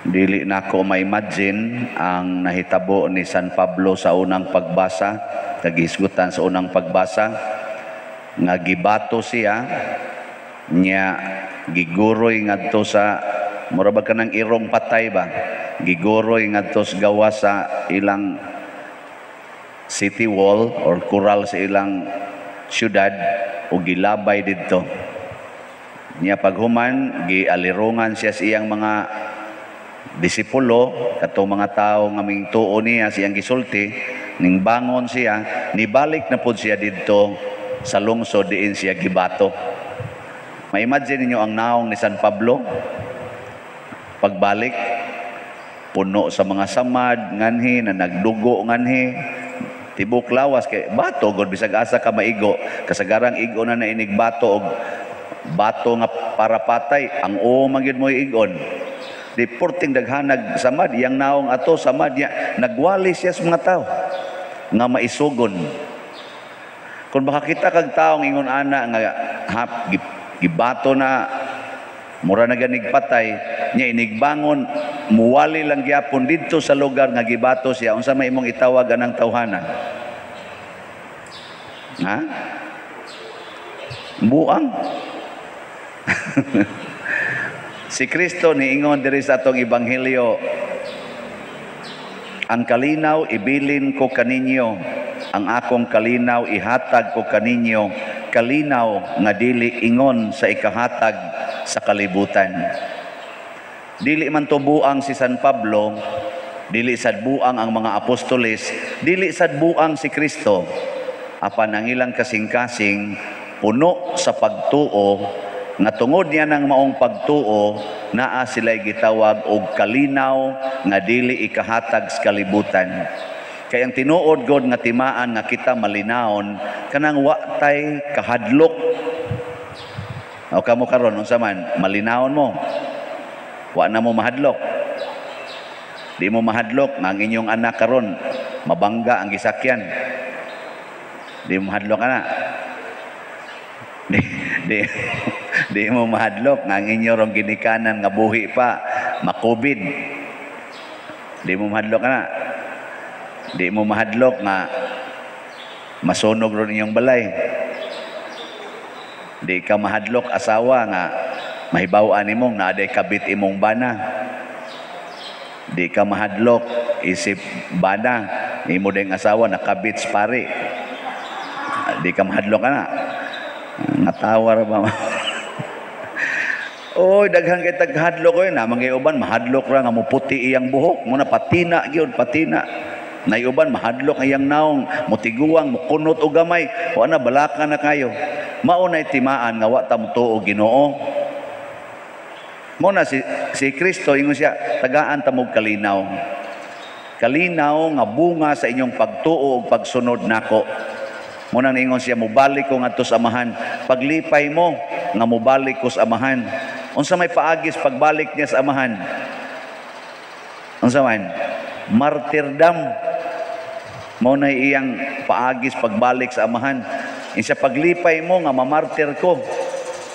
Dili na ko ma-imagine ang nahitabo ni San Pablo sa unang pagbasa, kagisgutan sa unang pagbasa, nga gibato siya, niya giguroy ngadto sa, mura ba ka ng irong patay ba? Giguroy ngadto sa gawa sa ilang city wall or kural sa ilang syudad o gilabay didto. Niya paghuman, gialirungan siya sa iyang mga disipulo, katong mga tao nga ming tuo niya siyang gisulti, ning bangon siya, nibalik na pud siya didto sa lungsod diin siya gibato. Ma-imagine ninyo ang naong ni San Pablo, pagbalik, puno sa mga samad, nganhi, na nagdugo nganhi, tibok lawas, kay bato, god bisag asa ka maigo, kasagarang igo na inig bato, og bato nga para patay, ang magyud mo igon. Di porting daghanag samad, yang naong ato samad niya, nagwali siya sa mga tao nga maisugon. Kung baka kita kag taong ingon ana nga gibato na mura na ganig patay, niya inigbangon, muwali lang gyapon didto sa lugar nga gibato siya, unsa may imong itawag anang tawhana? Ha? Buang. Si Kristo niingon diri sa atong ebanghelyo, ang kalinaw ibilin ko kaninyo, ang akong kalinaw ihatag ko kaninyo, kalinaw nga dili ingon sa ikahatag sa kalibutan. Dili man to buang si San Pablo, dili sad buang ang mga apostoles, dili sad buang si Kristo, apan ang ilang kasing-kasing puno sa pagtuo, nga tungod niya ng maong pagtuo, naa sila'y gitawag og kalinaw nga dili ikahatag sa kalibutan. Kaya ang tinuod god nga timaan nga kita malinawon, kanang wa tay kahadlok. O kamo karon unsa man malinawon mo, wa na mo mahadlok. Di mo mahadlok nga ang inyong anak karon mabangga ang gisakyan. Di mo mahadlok ana. Di mo mahadlok nga ang inyo rong ginikanan nga buhi pa makubid. Di mo mahadlok na. Di mo mahadlok nga masunog ron inyong balay. Di ka mahadlok asawa nga mahibaw-an imong naaday kabit imong bana. Di ka mahadlok isip bana imo ding asawa nakabit sa pari. Di ka mahadlok na. Natawar ba? Oy, daghang kay taghadlok ko na mga uban mahadlok ra nga muputi iyang buhok, muna patina gyud, patina. Nay uban mahadlok iyang naong, mutiguang, mukunot og gamay, wa na balaka na kayo. Mao nay timaan nga wa ta mutuo Ginoo. Mo na si Kristo ingon siya, tagaan ta mo kalinaw. Kalinaw nga bunga sa inyong pagtuo ug pagsunod nako. Muna ningon siya, mubalik ko ngadto sa amahan. Paglipay mo nga mubalik ko sa amahan. Unsa may paagis pagbalik niya sa amahan? Unsa man? Martyrdom. Mao na iyang paagis pagbalik sa amahan. Insa paglipay mo nga mamartir ko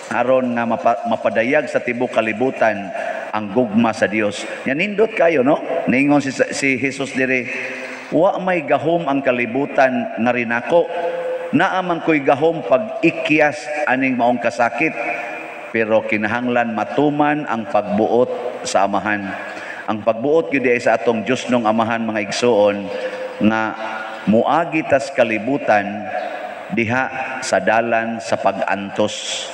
aron nga mapadayag sa tibok kalibutan ang gugma sa Dios. Yan nindot kayo, no? Ningon si Jesus diri, wa may gahom ang kalibutan nga rinako. Naaman ko'y gahom pag ikyas aning maong kasakit, pero kinahanglan matuman ang pagbuot sa amahan. Ang pagbuot yun ay sa atong Diyos nung amahan, mga igsoon, nga muagi tas kalibutan diha sa dalan sa pag-antos.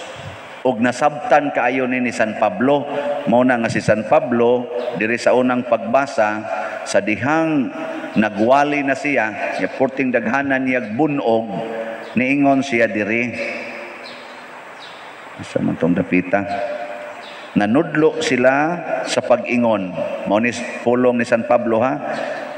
Og nasabtan kaayo ni San Pablo, mao na nga si San Pablo diri sa unang pagbasa, sa dihang nagwali na siya, ya porting daghanan niya bunog, niingon siya diri. Sa man tong dapita. Nanudlo sila sa pag-ingon. Mao ni pulong ni San Pablo ha.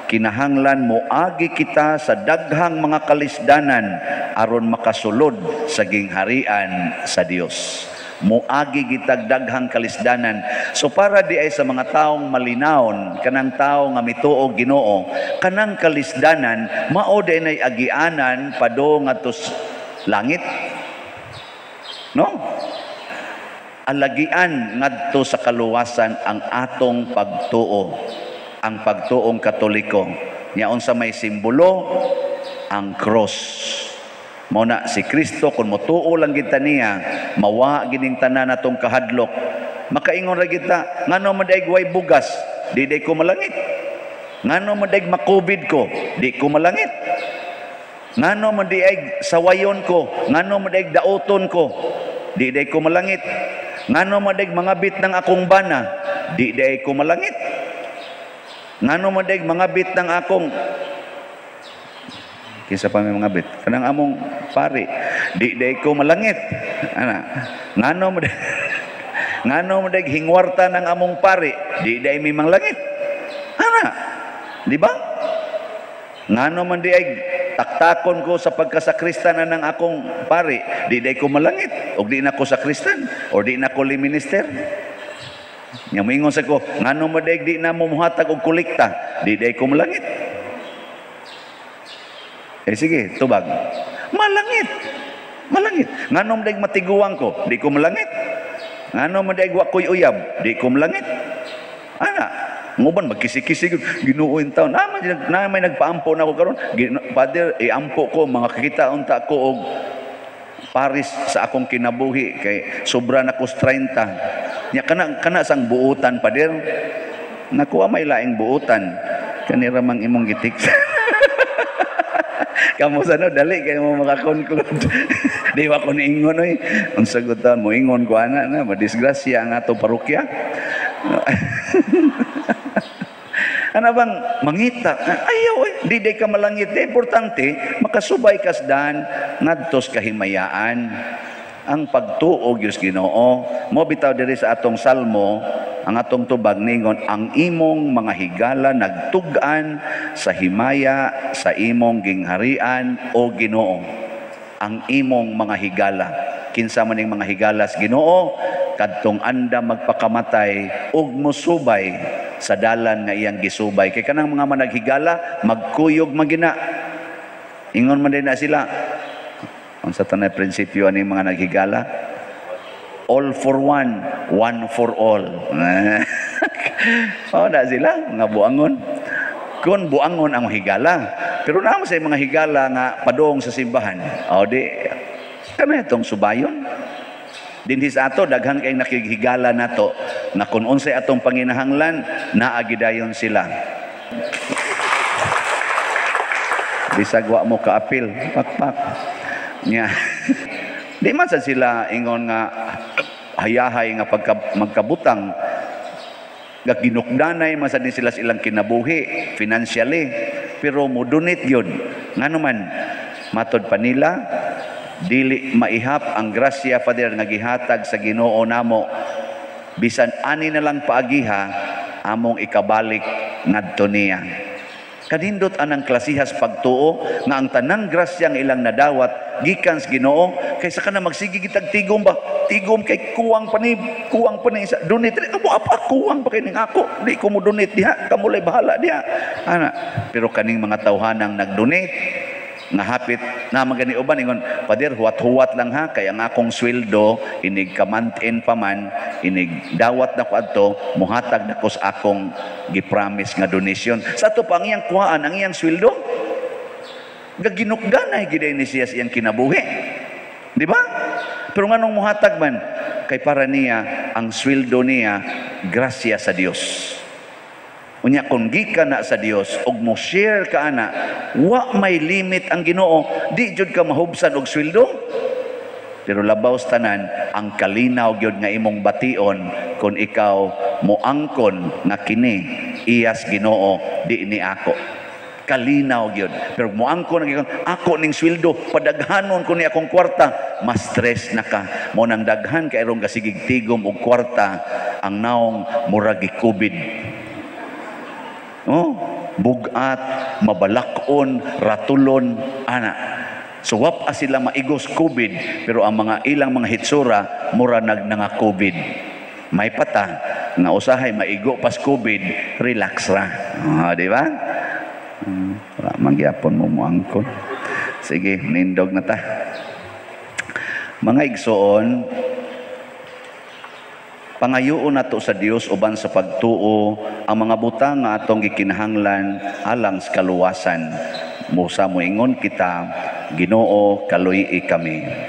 Kinahanglan moagi kita sa daghang mga kalisdanan aron makasulod sa gingharian sa Dios. Moagi kita daghang kalisdanan. So para di ay sa mga taong malinawon, kanang tao nga mituo Ginoo, kanang kalisdanan mao di nay agianan padung ngadto langit. No? alagian ngadto sa kaluwasan ang atong pagtuo, ang pagtuong Katoliko. Nya unsa may simbolo? Ang cross. Mao na si Kristo kun motuo lang kita niya, mawa gining tanan natong kahadlok. Makaingon ra kita, ngano man daig way bugas, di day ko malangit. Ngano man daig makubid ko, di ko malangit. Ngano man daig sawayon ko, ngano man daig daoton ko, di day ko malangit. Ngano man daig mangabit ng akong bana, di day ko malangit. Ngano man daig mangabit ng akong kinsa pa may mangabit kanang among pari, di day ko malangit. Ngano man daig hingwarta ng among pari, di day mi manglangit. Di ba? Ngano man daig taktakon ko sa pagkasakristanan ng akong pari, di day ko malangit, o di na ko sakristan, o di na ko liminister. Nya moingon sa ko, ngano man daig di na mo muhatag og kolekta, di day ko malangit. Sige, tubag. Malangit. Malangit. Ngano man daig matiguang ko, di ko malangit. Ngano man daig wa ko'y uyab, di ko malangit. Nguban magkisi-kisi Ginoo in taon. May nagpaampo na ako karon. Father, iampo ko mga kakita unta ko og paris sa akong kinabuhi kay sobra na ko 30. Nya kana sang buutan, Father. Nakuha may laing buutan. Kanira mang imong gitik. Kamu sana dali kay mo maka-conclude. Di wa ko niingon oy. Unsa gud taon mo ingon ko ana na madisgrasya ang ato parokya. Ano bang mangita? Ayaw di day ka malangit. Importante makasubay kasdan ngadtos kahimayaan. Ang pagtuo Diyos Ginoo mo bitaw diri sa atong salmo, ang atong tubag ningon, ang imong mga higala nagtug-an sa himaya sa imong gingharian o Ginoo. Ang imong mga higala, kinsa man ning mga higala sa Ginoo, kadtong anda magpakamatay ug mosubay sa dalan nga iyang gisubay. Kay kanang mga managhigala magkuyog magina. Ingon man din na sila. Ang sa tanay prinsipyo ani mga naghigala, all for one, one for all. Na sila mga buangon. Kung buangon ang higala, pero naman sa mga higala nga padong sa simbahan, di kami itong subayon. Dinhi sa ato daghan kay nakihigala nato na kun unsay atong panginahanglan naagidayon sila. Bisag wa mo kaapil, pakpak. Nya. Di man sa sila ingon nga hayahay nga magkabutang nga ginukdanay man sa din sila silang kinabuhi financially, pero modunit yun ngano man matod pa nila dili maihap ang grasya Father nga gihatag sa Ginoo namo, bisan ani na lang paagiha among ikabalik ngadto niya. Kanindot anang klasihas pagtuo nga ang tanang grasya nga ilang nadawat gikan sa Ginoo, kaysa kana magsigi kitag tigom ba, tigom kay kuwang pa ni sa donate amo apa kuwang pa kay ning ako, di ko mo donate diha, kamulay bahala diha pero kaning mga tawhanang nagdonate nga hapit na magani uban ingon, Father, huwat-huwat lang ha, kaya ang akong sweldo inig kamantin pa man, inig dawat na ko adto, muhatag na ko sa akong gipromise nga donation. Sa ato pa ang iyang kuhaan, ang iyang sweldo gaginukdanay giday ni siya iyang kinabuhi, di ba? Pero nganong muhatag man kay para niya ang sweldo niya grasya sa Dios. Unya kung gikan na sa Dios og mo share ka ana, wa may limit ang Ginoo, di jud ka mahubsan og sweldo. Pero labaw tanan ang kalinaw gyud nga imong bation kung ikaw moangkon nga kini iyas Ginoo, di ni ako. Kalinaw gyud. Pero moangkon nga ako ning sweldo, padaghanon ko ni akong kwarta, mas stress na ka. Mo nang daghan kay irong kasigig tigom og kwarta, ang naong murag gikubid. Bugat, mabalakon, ratulon, ana. So wapa sila maigos COVID, pero ang mga ilang mga hitsura mura nga COVID. May pata nga usahay maigo pas COVID, relax ra. Di ba? Wala mangyapon mo angkon. Sige, nindog na ta. Mga igsoon, Pangayoon nato sa Dios uban sa pagtuo ang mga butang nga atong gikinahanglan alang sa kaluwasan. Musa moingon kita, Ginoo, kaluy kami.